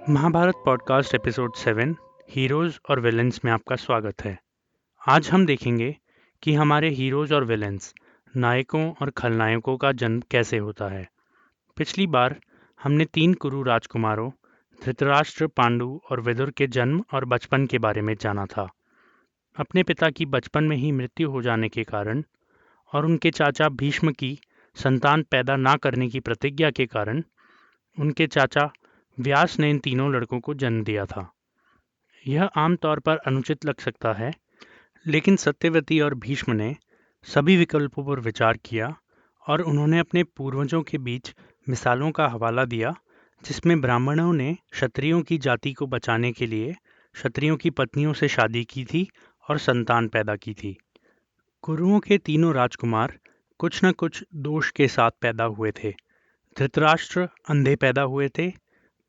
Mahabharat podcast episode 7 heroes और villains में आपका स्वागत है। आज हम देखेंगे कि हमारे हीरोज और विलेंस, नायकों और खलनायकों का जन्म कैसे होता है। पिछली बार हमने 3 कुरु राजकुमारों धृतराष्ट्र, पांडु और विदुर के जन्म और बचपन के बारे में जाना था। अपने पिता की बचपन में ही मृत्यु हो जाने के कारण और उनके चाचा भीष्म की संतान पैदा ना करने की प्रतिज्ञा के कारण उनके चाचा व्यास ने इन तीनों लड़कों को जन्म दिया था। यह आमतौर पर अनुचित लग सकता है, लेकिन सत्यवती और भीष्म ने सभी विकल्पों पर विचार किया और उन्होंने अपने पूर्वजों के बीच मिसालों का हवाला दिया, जिसमें ब्राह्मणों ने क्षत्रियों की जाति को बचाने के लिए क्षत्रियों की पत्नियों से शादी की थी और संतान पैदा की थी। कुरुओं के तीनों राजकुमार कुछ न कुछ दोष के साथ पैदा हुए थे। धृतराष्ट्र अंधे पैदा हुए थे,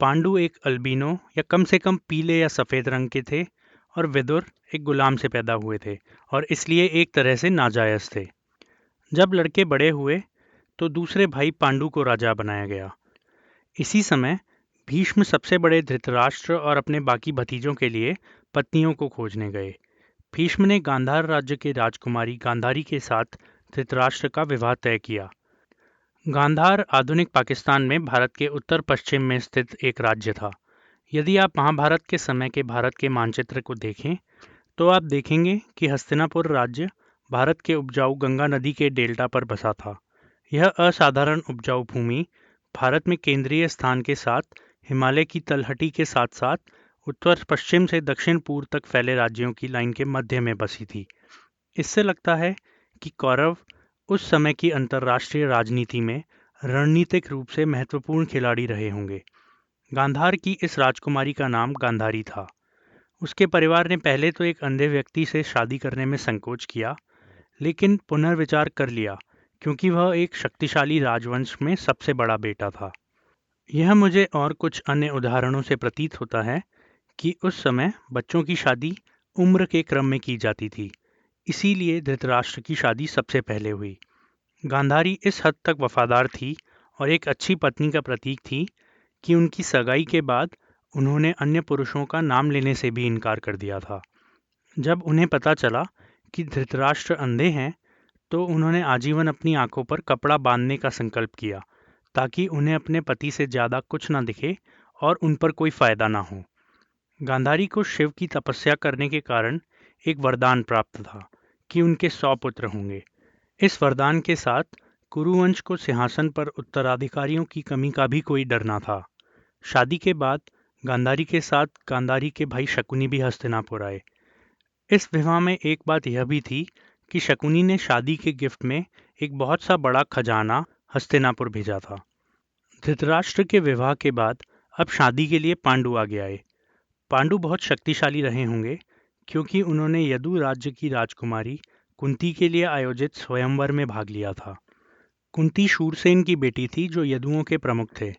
पांडु एक अल्बिनो या कम से कम पीले या सफ़ेद रंग के थे और विदुर एक गुलाम से पैदा हुए थे और इसलिए एक तरह से नाजायज़ थे। जब लड़के बड़े हुए तो दूसरे भाई पांडु को राजा बनाया गया। इसी समय भीष्म सबसे बड़े धृतराष्ट्र और अपने बाकी भतीजों के लिए पत्नियों को खोजने गए। भीष्म ने गांधार राज्य के राजकुमारी गांधारी के साथ धृतराष्ट्र का विवाह तय किया। गांधार आधुनिक पाकिस्तान में भारत के उत्तर पश्चिम में स्थित एक राज्य था। यदि आप महाभारत के समय के भारत के मानचित्र को देखें तो आप देखेंगे कि हस्तिनापुर राज्य भारत के उपजाऊ गंगा नदी के डेल्टा पर बसा था। यह असाधारण उपजाऊ भूमि भारत में केंद्रीय स्थान के साथ हिमालय की तलहटी के साथ साथ उत्तर पश्चिम से दक्षिण पूर्व तक फैले राज्यों की लाइन के मध्य में बसी थी। इससे लगता है कि कौरव उस समय की अंतर्राष्ट्रीय राजनीति में रणनीतिक रूप से महत्वपूर्ण खिलाड़ी रहे होंगे। गांधार की इस राजकुमारी का नाम गांधारी था। उसके परिवार ने पहले तो एक अंधे व्यक्ति से शादी करने में संकोच किया, लेकिन पुनर्विचार कर लिया क्योंकि वह एक शक्तिशाली राजवंश में सबसे बड़ा बेटा था। यह मुझे और कुछ अन्य उदाहरणों से प्रतीत होता है कि उस समय बच्चों की शादी उम्र के क्रम में की जाती थी, इसीलिए धृतराष्ट्र की शादी सबसे पहले हुई। गांधारी इस हद तक वफादार थी और एक अच्छी पत्नी का प्रतीक थी कि उनकी सगाई के बाद उन्होंने अन्य पुरुषों का नाम लेने से भी इनकार कर दिया था। जब उन्हें पता चला कि धृतराष्ट्र अंधे हैं, तो उन्होंने आजीवन अपनी आंखों पर कपड़ा बांधने का संकल्प किया ताकि उन्हें अपने पति से ज़्यादा कुछ न दिखे और उन पर कोई फायदा ना हो। गांधारी को शिव की तपस्या करने के कारण एक वरदान प्राप्त था कि उनके 100 पुत्र होंगे। इस वरदान के साथ कुरुवंश को सिंहासन पर उत्तराधिकारियों की कमी का भी कोई डर न था। शादी के बाद गांधारी के साथ गांधारी के भाई शकुनी भी हस्तिनापुर आए। इस विवाह में एक बात यह भी थी कि शकुनी ने शादी के गिफ्ट में एक बहुत सा बड़ा खजाना हस्तिनापुर भेजा था। धृतराष्ट्र के विवाह के बाद अब शादी के लिए पांडु आगे आए। पांडु बहुत शक्तिशाली रहे होंगे क्योंकि उन्होंने यदु राज्य की राजकुमारी कुंती के लिए आयोजित स्वयंवर में भाग लिया था। कुंती शूरसेन की बेटी थी जो यदुओं के प्रमुख थे।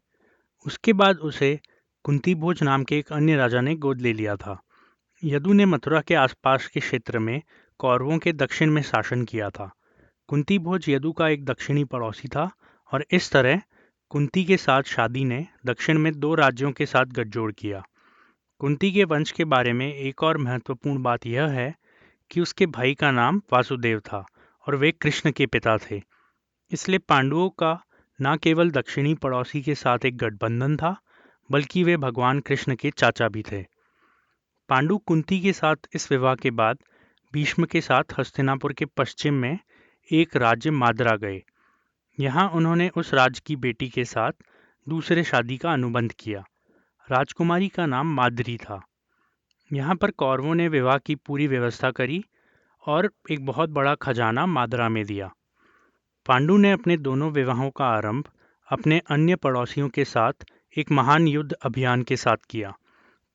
उसके बाद उसे कुंतीभोज नाम के एक अन्य राजा ने गोद ले लिया था। यदु ने मथुरा के आसपास के क्षेत्र में कौरवों के दक्षिण में शासन किया था। कुंतीभोज यदु का एक दक्षिणी पड़ोसी था और इस तरह कुंती के साथ शादी ने दक्षिण में 2 राज्यों के साथ गठजोड़ किया। कुंती के वंश के बारे में एक और महत्वपूर्ण बात यह है कि उसके भाई का नाम वासुदेव था और वे कृष्ण के पिता थे। इसलिए पांडवों का न केवल दक्षिणी पड़ोसी के साथ एक गठबंधन था, बल्कि वे भगवान कृष्ण के चाचा भी थे। पांडु कुंती के साथ इस विवाह के बाद भीष्म के साथ हस्तिनापुर के पश्चिम में एक राज्य माद्रा गए। यहाँ उन्होंने उस राज्य की बेटी के साथ दूसरे शादी का अनुबंध किया। राजकुमारी का नाम माद्री था। यहाँ पर कौरवों ने विवाह की पूरी व्यवस्था करी और एक बहुत बड़ा खजाना माद्रा में दिया। पांडु ने अपने दोनों विवाहों का आरंभ अपने अन्य पड़ोसियों के साथ एक महान युद्ध अभियान के साथ किया।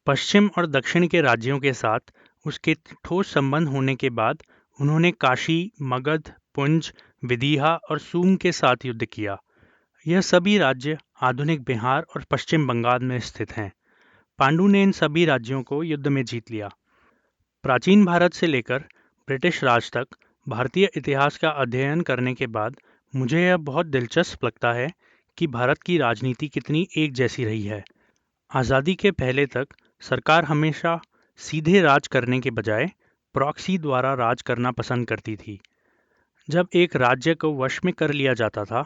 पश्चिम और दक्षिण के राज्यों के साथ उसके ठोस संबंध होने के बाद उन्होंने काशी, मगध, पुंज, विदिहा और सूम के साथ युद्ध किया। यह सभी राज्य आधुनिक बिहार और पश्चिम बंगाल में स्थित हैं। पांडु ने इन सभी राज्यों को युद्ध में जीत लिया। प्राचीन भारत से लेकर ब्रिटिश राज तक भारतीय इतिहास का अध्ययन करने के बाद मुझे यह बहुत दिलचस्प लगता है कि भारत की राजनीति कितनी एक जैसी रही है। आज़ादी के पहले तक सरकार हमेशा सीधे राज करने के बजाय प्रॉक्सी द्वारा राज करना पसंद करती थी। जब एक राज्य को वश में कर लिया जाता था,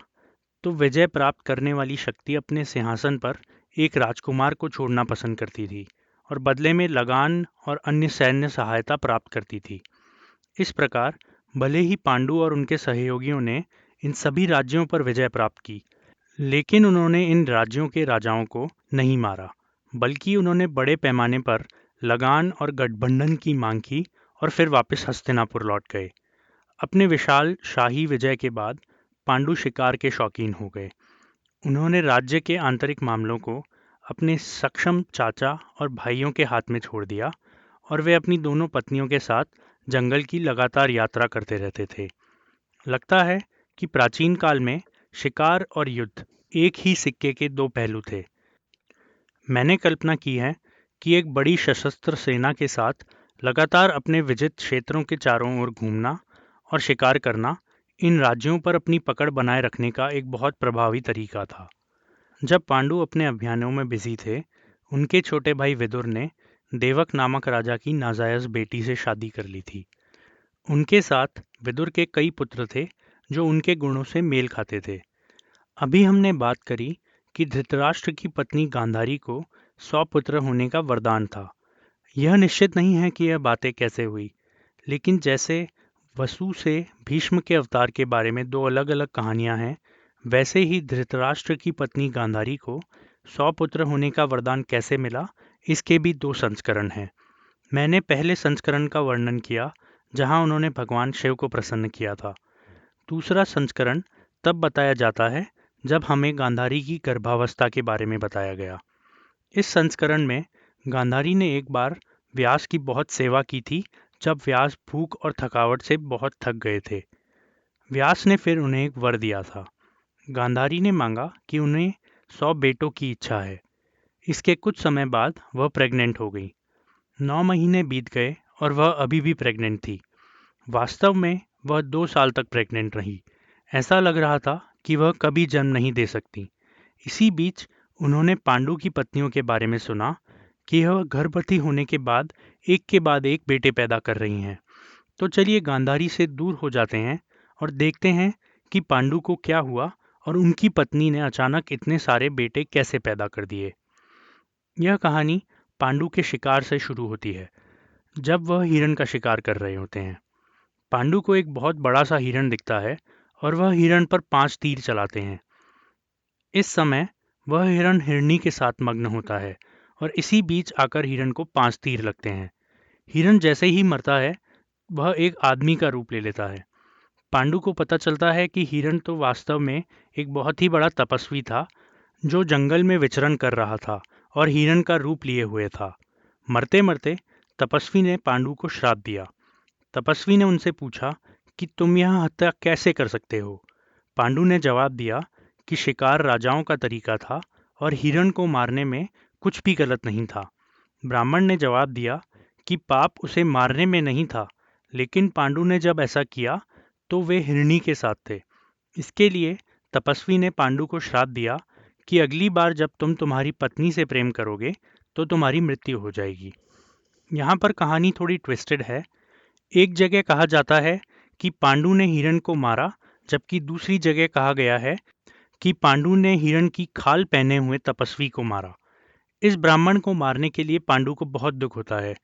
तो विजय प्राप्त करने वाली शक्ति अपने सिंहासन पर एक राजकुमार को छोड़ना पसंद करती थी और बदले में लगान और अन्य सैन्य सहायता प्राप्त करती थी। इस प्रकार भले ही पांडु और उनके सहयोगियों ने इन सभी राज्यों पर विजय प्राप्त की, लेकिन उन्होंने इन राज्यों के राजाओं को नहीं मारा, बल्कि उन्होंने बड़े पैमाने पर लगान और गठबंधन की मांग की और फिर वापस हस्तिनापुर लौट गए। अपने विशाल शाही विजय के बाद पांडु शिकार के शौकीन हो गए। उन्होंने राज्य के आंतरिक मामलों को अपने सक्षम चाचा और भाइयों के हाथ में छोड़ दिया और वे अपनी दोनों पत्नियों के साथ जंगल की लगातार यात्रा करते रहते थे। लगता है कि प्राचीन काल में शिकार और युद्ध एक ही सिक्के के दो पहलू थे। मैंने कल्पना की है कि एक बड़ी सशस्त्र सेना के साथ लगातार अपने विजित क्षेत्रों के चारों ओर घूमना और शिकार करना इन राज्यों पर अपनी पकड़ बनाए रखने का एक बहुत प्रभावी तरीका था। जब पांडु अपने अभियानों में बिजी थे, उनके छोटे भाई विदुर ने देवक नामक राजा की नाजायज बेटी से शादी कर ली थी। उनके साथ विदुर के कई पुत्र थे जो उनके गुणों से मेल खाते थे। अभी हमने बात करी कि धृतराष्ट्र की पत्नी गांधारी को 100 पुत्र होने का वरदान था। यह निश्चित नहीं है कि यह बातें कैसे हुई, लेकिन जैसे वसु से भीष्म के अवतार के बारे में दो अलग अलग कहानियां हैं, वैसे ही धृतराष्ट्र की पत्नी गांधारी को 100 पुत्र होने का वरदान कैसे मिला, इसके भी दो संस्करण हैं। मैंने पहले संस्करण का वर्णन किया जहां उन्होंने भगवान शिव को प्रसन्न किया था। दूसरा संस्करण तब बताया जाता है जब हमें गांधारी की गर्भावस्था के बारे में बताया गया। इस संस्करण में गांधारी ने एक बार व्यास की बहुत सेवा की थी जब व्यास भूख और थकावट से बहुत थक गए थे। व्यास ने फिर उन्हें एक वर दिया था। गांधारी ने मांगा कि उन्हें 100 बेटों की इच्छा है। इसके कुछ समय बाद वह प्रेग्नेंट हो गई। 9 महीने बीत गए और वह अभी भी प्रेग्नेंट थी। वास्तव में वह 2 साल तक प्रेग्नेंट रही। ऐसा लग रहा था कि वह कभी जन्म नहीं दे सकती। इसी बीच उन्होंने पांडु की पत्नियों के बारे में सुना कि वह गर्भवती होने के बाद एक बेटे पैदा कर रही हैं। तो चलिए गांधारी से दूर हो जाते हैं और देखते हैं कि पांडु को क्या हुआ और उनकी पत्नी ने अचानक इतने सारे बेटे कैसे पैदा कर दिए। यह कहानी पांडु के शिकार से शुरू होती है, जब वह हिरण का शिकार कर रहे होते हैं। पांडु को एक बहुत बड़ा सा हिरण दिखता है और वह हिरण पर 5 तीर चलाते हैं। इस समय वह हिरण हिरनी के साथ मग्न होता है और इसी बीच आकर हिरण को 5 तीर लगते हैं। हिरण जैसे ही मरता है, वह एक आदमी का रूप ले लेता है। पांडु को पता चलता है कि हिरण तो वास्तव में एक बहुत ही बड़ा तपस्वी था जो जंगल में विचरण कर रहा था और हिरण का रूप लिए हुए था। मरते मरते तपस्वी ने पांडु को श्राप दिया। तपस्वी ने उनसे पूछा कि तुम यह हत्या कैसे कर सकते हो। पांडु ने जवाब दिया कि शिकार राजाओं का तरीका था और हिरण को मारने में कुछ भी गलत नहीं था। ब्राह्मण ने जवाब दिया कि पाप उसे मारने में नहीं था, लेकिन पांडु ने जब ऐसा किया तो वे हिरणी के साथ थे। इसके लिए तपस्वी ने पांडु को श्राप दिया कि अगली बार जब तुम तुम्हारी पत्नी से प्रेम करोगे तो तुम्हारी मृत्यु हो जाएगी। यहाँ पर कहानी थोड़ी ट्विस्टेड है। एक जगह कहा जाता है कि पांडु ने हिरण को मारा, जबकि दूसरी जगह कहा गया है कि पांडु ने हिरण की खाल पहने हुए तपस्वी को मारा। इस ब्राह्मण को मारने के लिए पांडु को बहुत दुख होता है।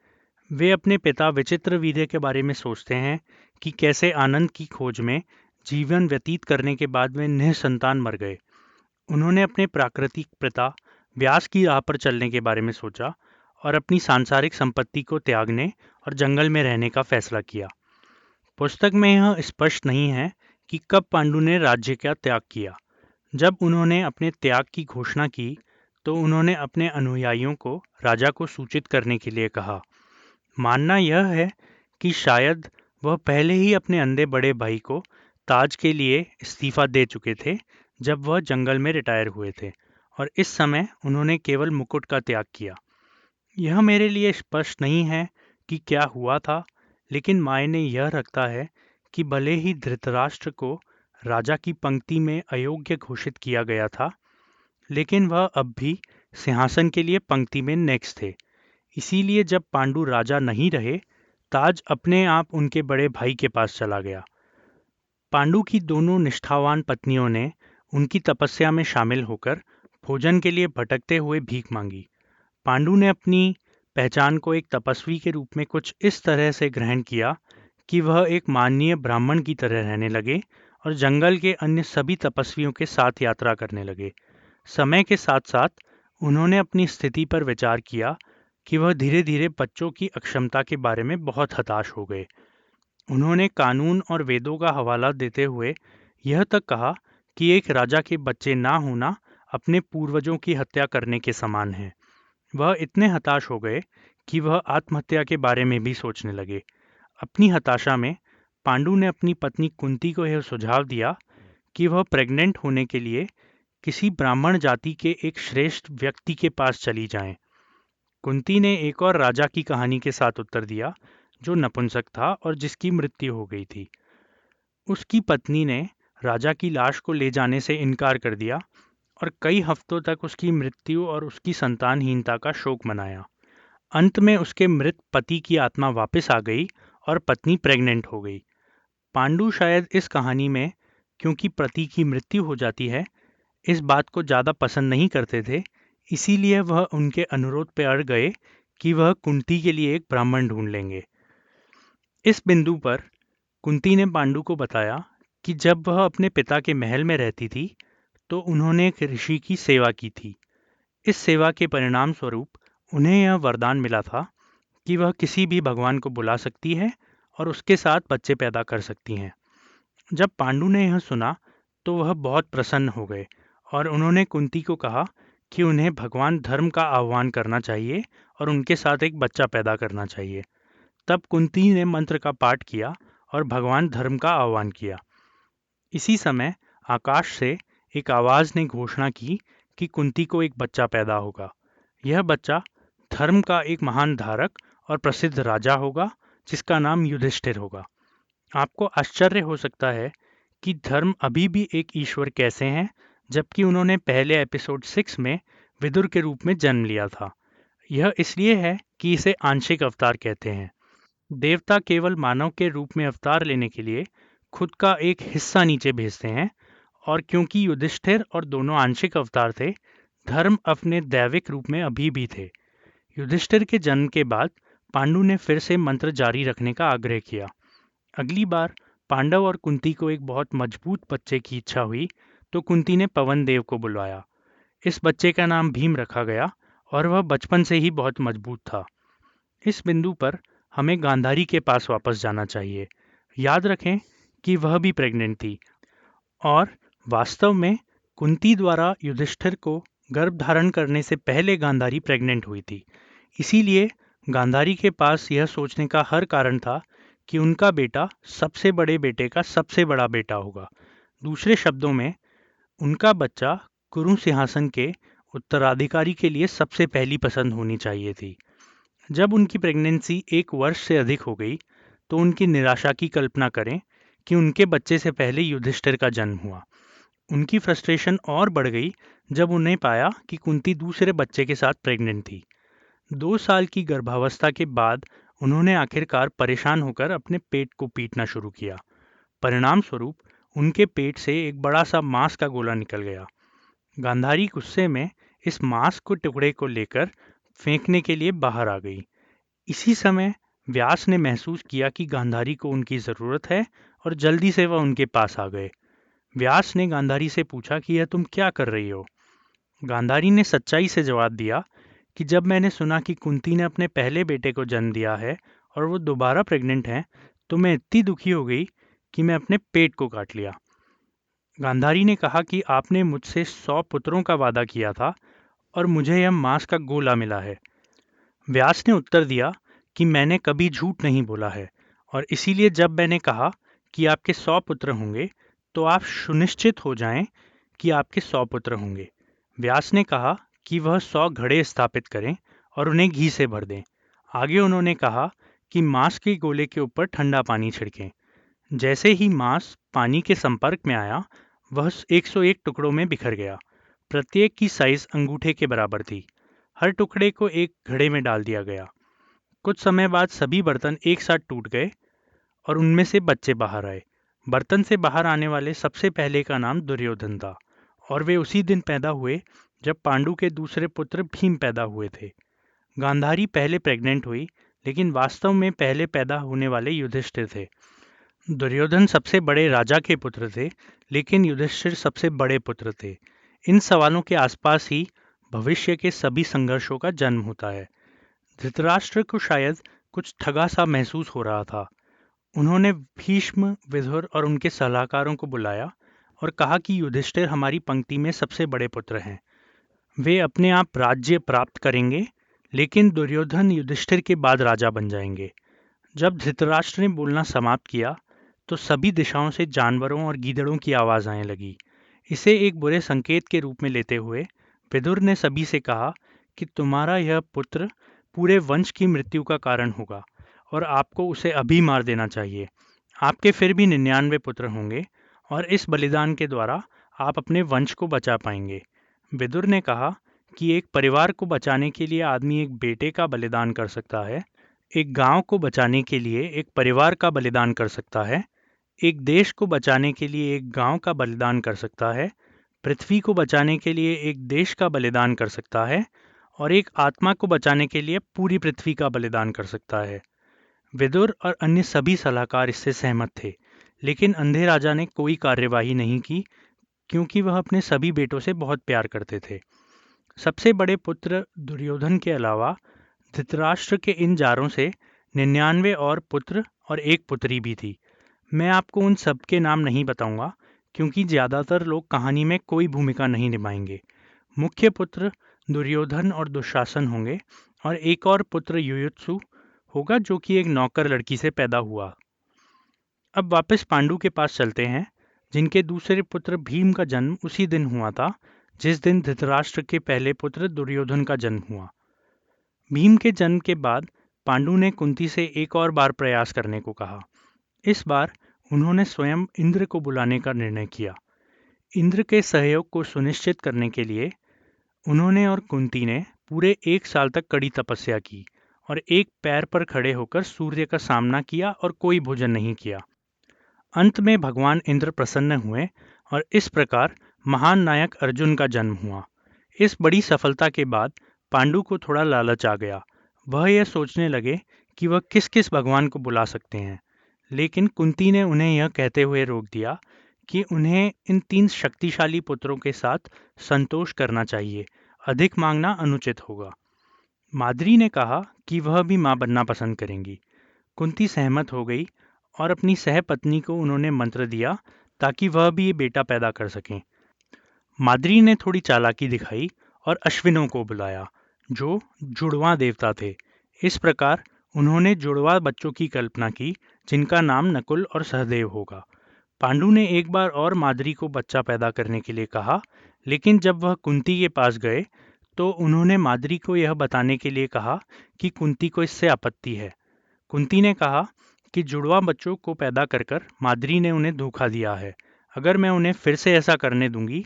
वे अपने पिता विचित्रवीर्य के बारे में सोचते हैं कि कैसे आनंद की खोज में जीवन व्यतीत करने के बाद वे निःसंतान मर गए। उन्होंने अपने प्राकृतिक पिता व्यास की राह पर चलने के बारे में सोचा और अपनी सांसारिक संपत्ति को त्यागने और जंगल में रहने का फैसला किया। पुस्तक में यह स्पष्ट नहीं है कि कब पांडु ने राज्य का त्याग किया। जब उन्होंने अपने त्याग की घोषणा की, तो उन्होंने अपने अनुयायियों को राजा को सूचित करने के लिए कहा। मानना यह है कि शायद वह पहले ही अपने अंधे बड़े भाई को ताज के लिए इस्तीफा दे चुके थे जब वह जंगल में रिटायर हुए थे और इस समय उन्होंने केवल मुकुट का त्याग किया। यह मेरे लिए स्पष्ट नहीं है कि क्या हुआ था, लेकिन मायने यह रखता है कि भले ही धृतराष्ट्र को राजा की पंक्ति में अयोग्य घोषित किया गया था, लेकिन वह अब भी सिंहासन के लिए पंक्ति में नेक्स्ट थे। इसीलिए जब पांडु राजा नहीं रहे, ताज अपने आप उनके बड़े भाई के पास चला गया। पांडु की दोनों निष्ठावान पत्नियों ने उनकी तपस्या में शामिल होकर भोजन के लिए भटकते हुए भीख मांगी। पांडु ने अपनी पहचान को एक तपस्वी के रूप में कुछ इस तरह से ग्रहण किया कि वह एक माननीय ब्राह्मण की तरह रहने लगे और जंगल के अन्य सभी तपस्वियों के साथ यात्रा करने लगे। समय के साथ साथ उन्होंने अपनी स्थिति पर विचार किया कि वह धीरे धीरे बच्चों की अक्षमता के बारे में बहुत हताश हो गए। उन्होंने कानून और वेदों का हवाला देते हुए यह तक कहा कि एक राजा के बच्चे ना होना अपने पूर्वजों की हत्या करने के समान है। वह इतने हताश हो गए कि वह आत्महत्या के बारे में भी सोचने लगे। अपनी हताशा में पांडु ने अपनी पत्नी कुंती को यह सुझाव दिया कि वह प्रेग्नेंट होने के लिए किसी ब्राह्मण जाति के एक श्रेष्ठ व्यक्ति के पास चली जाएं। कुंती ने एक और राजा की कहानी के साथ उत्तर दिया जो नपुंसक था और जिसकी मृत्यु हो गई थी। उसकी पत्नी ने राजा की लाश को ले जाने से इनकार कर दिया और कई हफ्तों तक उसकी मृत्यु और उसकी संतानहीनता का शोक मनाया। अंत में उसके मृत पति की आत्मा वापस आ गई और पत्नी प्रेग्नेंट हो गई। पांडु शायद इस कहानी में, क्योंकि पति की मृत्यु हो जाती है, इस बात को ज़्यादा पसंद नहीं करते थे। इसीलिए वह उनके अनुरोध पर अड़ गए कि वह कुंती के लिए एक ब्राह्मण ढूंढ लेंगे। इस बिंदु पर कुंती ने पांडु को बताया कि जब वह अपने पिता के महल में रहती थी तो उन्होंने एक ऋषि की सेवा की थी। इस सेवा के परिणाम स्वरूप उन्हें यह वरदान मिला था कि वह किसी भी भगवान को बुला सकती है और उसके साथ बच्चे पैदा कर सकती हैं। जब पांडु ने यह सुना तो वह बहुत प्रसन्न हो गए और उन्होंने कुंती को कहा कि उन्हें भगवान धर्म का आह्वान करना चाहिए और उनके साथ एक बच्चा पैदा करना चाहिए। तब कुंती ने मंत्र का पाठ किया और भगवान धर्म का आह्वान किया। इसी समय आकाश से एक आवाज ने घोषणा की कि कुंती को एक बच्चा पैदा होगा। यह बच्चा धर्म का एक महान धारक और प्रसिद्ध राजा होगा जिसका नाम युधिष्ठिर होगा। आपको आश्चर्य हो सकता है कि धर्म अभी भी एक ईश्वर कैसे हैं, जबकि उन्होंने पहले एपिसोड 6 में विदुर के रूप में जन्म लिया था। यह इसलिए है कि इसे आंशिक अवतार कहते हैं। देवता केवल मानव के रूप में अवतार लेने के लिए खुद का एक हिस्सा नीचे भेजते हैं, और क्योंकि युधिष्ठिर और दोनों आंशिक अवतार थे, धर्म अपने दैविक रूप में अभी भी थे। युधिष्ठिर के जन्म के बाद पांडु ने फिर से मंत्र जारी रखने का आग्रह किया। अगली बार पांडव और कुंती को एक बहुत मजबूत बच्चे की इच्छा हुई तो कुंती ने पवन देव को बुलवाया। इस बच्चे का नाम भीम रखा गया और वह बचपन से ही बहुत मजबूत था। इस बिंदु पर हमें गांधारी के पास वापस जाना चाहिए। याद रखें कि वह भी प्रेग्नेंट थी और वास्तव में कुंती द्वारा युधिष्ठिर को गर्भ धारण करने से पहले गांधारी प्रेग्नेंट हुई थी। इसीलिए गांधारी के पास यह सोचने का हर कारण था कि उनका बेटा सबसे बड़े बेटे का सबसे बड़ा बेटा होगा। दूसरे शब्दों में, उनका बच्चा कुरु सिंहासन के उत्तराधिकारी के लिए सबसे पहली पसंद होनी चाहिए थी। जब उनकी प्रेगनेंसी 1 वर्ष से अधिक हो गई तो उनकी निराशा की कल्पना करें कि उनके बच्चे से पहले युधिष्ठिर का जन्म हुआ। उनकी फ्रस्ट्रेशन और बढ़ गई जब उन्हें पाया कि कुंती दूसरे बच्चे के साथ प्रेग्नेंट थी। 2 साल की गर्भावस्था के बाद उन्होंने आखिरकार परेशान होकर अपने पेट को पीटना शुरू किया। परिणाम स्वरूप उनके पेट से एक बड़ा सा मांस का गोला निकल गया। गांधारी गुस्से में इस मांस को टुकड़े को लेकर फेंकने के लिए बाहर आ गई। इसी समय व्यास ने महसूस किया कि गांधारी को उनकी ज़रूरत है और जल्दी से वह उनके पास आ गए। व्यास ने गांधारी से पूछा कि यह तुम क्या कर रही हो। गांधारी ने सच्चाई से जवाब दिया कि जब मैंने सुना कि कुंती ने अपने पहले बेटे को जन्म दिया है और वो दोबारा प्रेग्नेंट हैं, तो मैं इतनी दुखी हो गई कि मैं अपने पेट को काट लिया। गांधारी ने कहा कि आपने मुझसे 100 पुत्रों का वादा किया था और मुझे यह मांस का गोला मिला है। व्यास ने उत्तर दिया कि मैंने कभी झूठ नहीं बोला है और इसीलिए जब मैंने कहा कि आपके 100 पुत्र होंगे तो आप सुनिश्चित हो जाएं कि आपके 100 पुत्र होंगे। व्यास ने कहा कि वह 100 घड़े स्थापित करें और उन्हें घी से भर दें। आगे उन्होंने कहा कि मांस के गोले के ऊपर ठंडा पानी छिड़कें। जैसे ही मांस पानी के संपर्क में आया, वह 101 टुकड़ों में बिखर गया। प्रत्येक की साइज अंगूठे के बराबर थी। हर टुकड़े को एक घड़े में डाल दिया गया। कुछ समय बाद सभी बर्तन एक साथ टूट गए और उनमें से बच्चे बाहर आए। बर्तन से बाहर आने वाले सबसे पहले का नाम दुर्योधन था और वे उसी दिन पैदा हुए जब पांडु के दूसरे पुत्र भीम पैदा हुए थे। गांधारी पहले प्रेग्नेंट हुई, लेकिन वास्तव में पहले पैदा होने वाले युधिष्ठिर थे। दुर्योधन सबसे बड़े राजा के पुत्र थे, लेकिन युधिष्ठिर सबसे बड़े पुत्र थे। इन सवालों के आसपास ही भविष्य के सभी संघर्षों का जन्म होता है। धृतराष्ट्र को शायद कुछ ठगा सा महसूस हो रहा था। उन्होंने भीष्म, विदुर और उनके सलाहकारों को बुलाया और कहा कि युधिष्ठिर हमारी पंक्ति में सबसे बड़े पुत्र हैं। वे अपने आप राज्य प्राप्त करेंगे, लेकिन दुर्योधन युधिष्ठिर के बाद राजा बन जाएंगे। जब धृतराष्ट्र ने बोलना समाप्त किया तो सभी दिशाओं से जानवरों और गीदड़ों की आवाज आने लगी। इसे एक बुरे संकेत के रूप में लेते हुए विदुर ने सभी से कहा कि तुम्हारा यह पुत्र पूरे वंश की मृत्यु का कारण होगा और आपको उसे अभी मार देना चाहिए। आपके फिर भी 99 पुत्र होंगे और इस बलिदान के द्वारा आप अपने वंश को बचा पाएंगे। विदुर ने कहा कि एक परिवार को बचाने के लिए आदमी एक बेटे का बलिदान कर सकता है, एक गांव को बचाने के लिए एक परिवार का बलिदान कर सकता है, एक देश को बचाने के लिए एक गांव का बलिदान कर सकता है, पृथ्वी को बचाने के लिए एक देश का बलिदान कर सकता है और एक आत्मा को बचाने के लिए पूरी पृथ्वी का बलिदान कर सकता है। विदुर और अन्य सभी सलाहकार इससे सहमत थे, लेकिन अंधे राजा ने कोई कार्यवाही नहीं की, क्योंकि वह अपने सभी बेटों से बहुत प्यार करते थे। सबसे बड़े पुत्र दुर्योधन के अलावा धृतराष्ट्र के इन जारों से 99 और पुत्र और एक पुत्री भी थी। मैं आपको उन सब के नाम नहीं बताऊंगा, क्योंकि ज़्यादातर लोग कहानी में कोई भूमिका नहीं निभाएंगे। मुख्य पुत्र दुर्योधन और दुशासन होंगे और एक और पुत्र युयुत्सु होगा, जो कि एक नौकर लड़की से पैदा हुआ। अब वापस पांडु के पास चलते हैं, जिनके दूसरे पुत्र भीम का जन्म उसी दिन हुआ था जिस दिन धृतराष्ट्र के पहले पुत्र दुर्योधन का जन्म हुआ। भीम के जन्म के बाद पांडु ने कुंती से एक और बार प्रयास करने को कहा। इस बार उन्होंने स्वयं इंद्र को बुलाने का निर्णय किया। इंद्र के सहयोग को सुनिश्चित करने के लिए उन्होंने और कुंती ने पूरे 1 साल तक कड़ी तपस्या की और एक पैर पर खड़े होकर सूर्य का सामना किया और कोई भोजन नहीं किया। अंत में भगवान इंद्र प्रसन्न हुए और इस प्रकार महान नायक अर्जुन का जन्म हुआ। इस बड़ी सफलता के बाद पांडु को थोड़ा लालच आ गया। वह यह सोचने लगे कि वह किस किस भगवान को बुला सकते हैं, लेकिन कुंती ने उन्हें यह कहते हुए रोक दिया कि उन्हें इन 3 शक्तिशाली पुत्रों के साथ संतोष करना चाहिए, अधिक मांगना अनुचित होगा। माद्री ने कहा कि वह भी मां बनना पसंद करेंगी। कुंती सहमत हो गई और अपनी सहपत्नी को उन्होंने मंत्र दिया ताकि वह भी ये बेटा पैदा कर सकें। माद्री ने थोड़ी चालाकी दिखाई और अश्विनों को बुलाया, जो जुड़वां देवता थे। इस प्रकार उन्होंने जुड़वा बच्चों की कल्पना की, जिनका नाम नकुल और सहदेव होगा। पांडु ने एक बार और माद्री को बच्चा पैदा करने के लिए कहा, लेकिन जब वह कुंती के पास गए तो उन्होंने माद्री को यह बताने के लिए कहा कि कुंती को इससे आपत्ति है। कुंती ने कहा कि जुड़वा बच्चों को पैदा कर कर माद्री ने उन्हें धोखा दिया है। अगर मैं उन्हें फिर से ऐसा करने दूंगी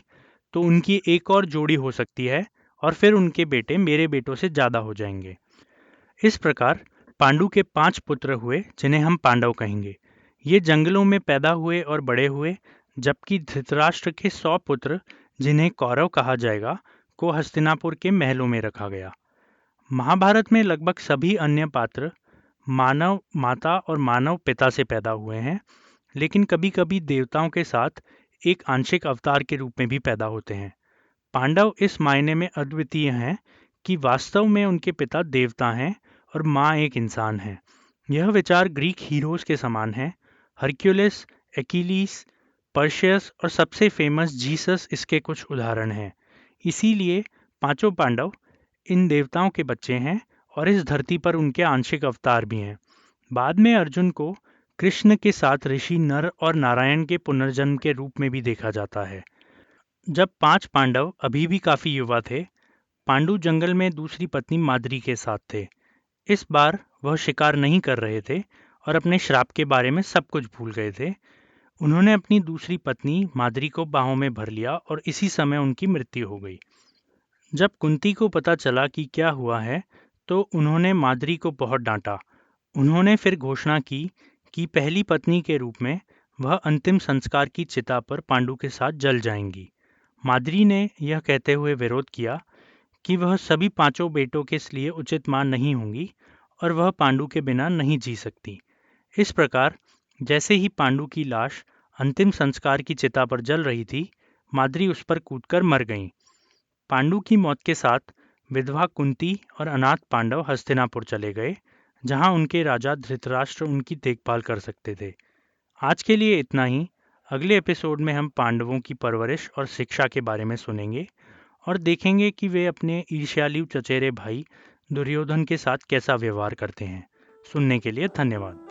तो उनकी एक और जोड़ी हो सकती है और फिर उनके बेटे मेरे बेटों से ज़्यादा हो जाएंगे। इस प्रकार पांडु के 5 पुत्र हुए, जिन्हें हम पांडव कहेंगे। ये जंगलों में पैदा हुए और बड़े हुए, जबकि धृतराष्ट्र के 100 पुत्र, जिन्हें कौरव कहा जाएगा, को हस्तिनापुर के महलों में रखा गया। महाभारत में लगभग सभी अन्य पात्र मानव माता और मानव पिता से पैदा हुए हैं, लेकिन कभी-कभी देवताओं के साथ एक आंशिक अवतार के रूप में भी पैदा होते हैं। पांडव इस मायने में अद्वितीय हैं कि वास्तव में उनके पिता देवता हैं और माँ एक इंसान है। यह विचार ग्रीक हीरोज के समान है। हरक्यूलिस, एक्कीलीस, पर्शियस और सबसे फेमस जीसस इसके कुछ उदाहरण हैं। इसीलिए पांचों पांडव इन देवताओं के बच्चे हैं और इस धरती पर उनके आंशिक अवतार भी हैं। बाद में अर्जुन को कृष्ण के साथ ऋषि नर और नारायण के पुनर्जन्म के रूप में भी देखा जाता है। जब 5 पांडव अभी भी काफी युवा थे, पांडु जंगल में दूसरी पत्नी माद्री के साथ थे। इस बार वह शिकार नहीं कर रहे थे और अपने श्राप के बारे में सब कुछ भूल गए थे। उन्होंने अपनी दूसरी पत्नी माद्री को बाहों में भर लिया और इसी समय उनकी मृत्यु हो गई। जब कुंती को पता चला कि क्या हुआ है, तो उन्होंने माद्री को बहुत डांटा। उन्होंने फिर घोषणा की कि पहली पत्नी के रूप में वह अंतिम संस्कार की चिता पर पांडु के साथ जल जाएंगी। माद्री ने यह कहते हुए विरोध किया कि वह सभी पांचों बेटों के लिए उचित मां नहीं होंगी और वह पांडु के बिना नहीं जी सकती। इस प्रकार जैसे ही पांडु की लाश अंतिम संस्कार की चिता पर जल रही थी, माद्री उस पर कूदकर मर गईं। पांडु की मौत के साथ विधवा कुंती और अनाथ पांडव हस्तिनापुर चले गए, जहां उनके राजा धृतराष्ट्र उनकी देखभाल कर सकते थे। आज के लिए इतना ही। अगले एपिसोड में हम पांडवों की परवरिश और शिक्षा के बारे में सुनेंगे और देखेंगे कि वे अपने ईर्ष्यालु चचेरे भाई दुर्योधन के साथ कैसा व्यवहार करते हैं। सुनने के लिए धन्यवाद।